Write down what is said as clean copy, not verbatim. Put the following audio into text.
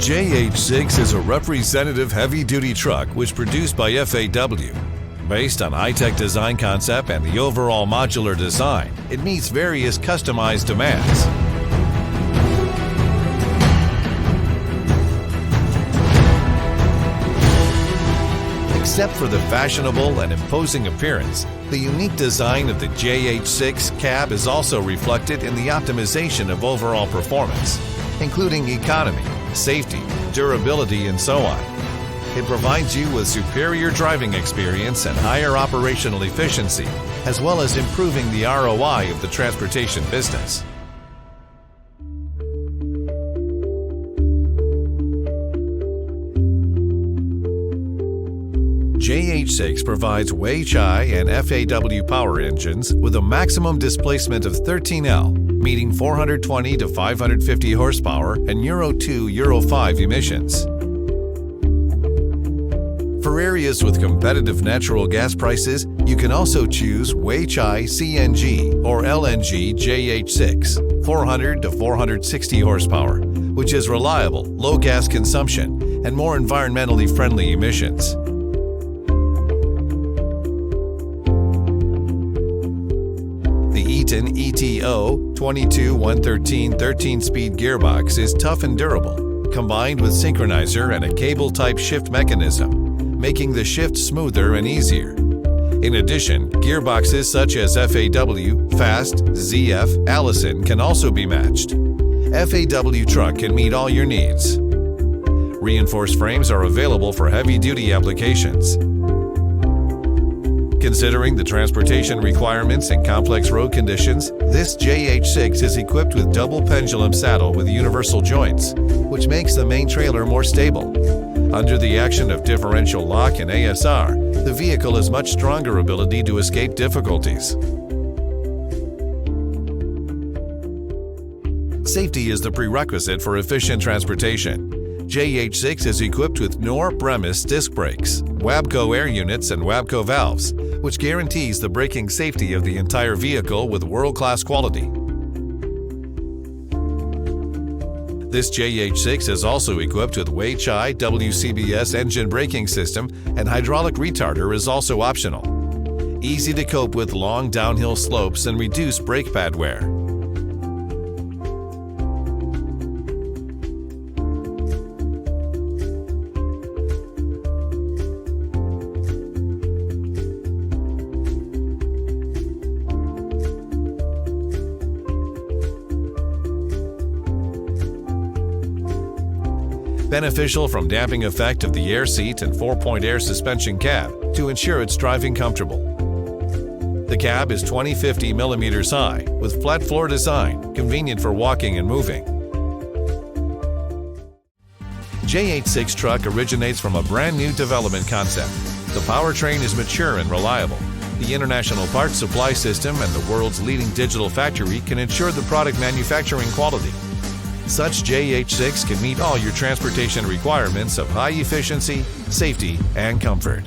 JH6 is a representative heavy-duty truck which produced by FAW. Based on high-tech design concept and the overall modular design, it meets various customized demands. Except for the fashionable and imposing appearance, the unique design of the JH6 cab is also reflected in the optimization of overall performance, including economy, safety, durability, and so on. It provides you with superior driving experience and higher operational efficiency, as well as improving the ROI of the transportation business. JH6 provides Weichai and FAW power engines with a maximum displacement of 13L, meeting 420 to 550 horsepower and Euro 2, Euro 5 emissions. For areas with competitive natural gas prices, you can also choose Weichai CNG or LNG JH6, 400 to 460 horsepower, which is reliable, low gas consumption, and more environmentally friendly emissions. The Eaton ETO 22-113 13-speed gearbox is tough and durable, combined with synchronizer and a cable-type shift mechanism, making the shift smoother and easier. In addition, gearboxes such as FAW, Fast, ZF, Allison can also be matched. FAW truck can meet all your needs. Reinforced frames are available for heavy-duty applications. Considering the transportation requirements and complex road conditions, this JH6 is equipped with double pendulum saddle with universal joints, which makes the main trailer more stable. Under the action of differential lock and ASR, the vehicle has much stronger ability to escape difficulties. Safety is the prerequisite for efficient transportation. JH6 is equipped with Knorr-Bremse disc brakes, Wabco air units, and Wabco valves, which guarantees the braking safety of the entire vehicle with world-class quality. This JH6 is also equipped with Weichai WCBS engine braking system, and hydraulic retarder is also optional. Easy to cope with long downhill slopes and reduce brake pad wear. Beneficial from damping effect of the air seat and 4-point air suspension cab to ensure it's driving comfortable. The cab is 20-50 millimeters high with flat floor design, convenient for walking and moving. JH6 truck originates from a brand new development concept. The powertrain is mature and reliable. The international parts supply system and the world's leading digital factory can ensure the product manufacturing quality. Such JH6 can meet all your transportation requirements of high efficiency, safety, and comfort.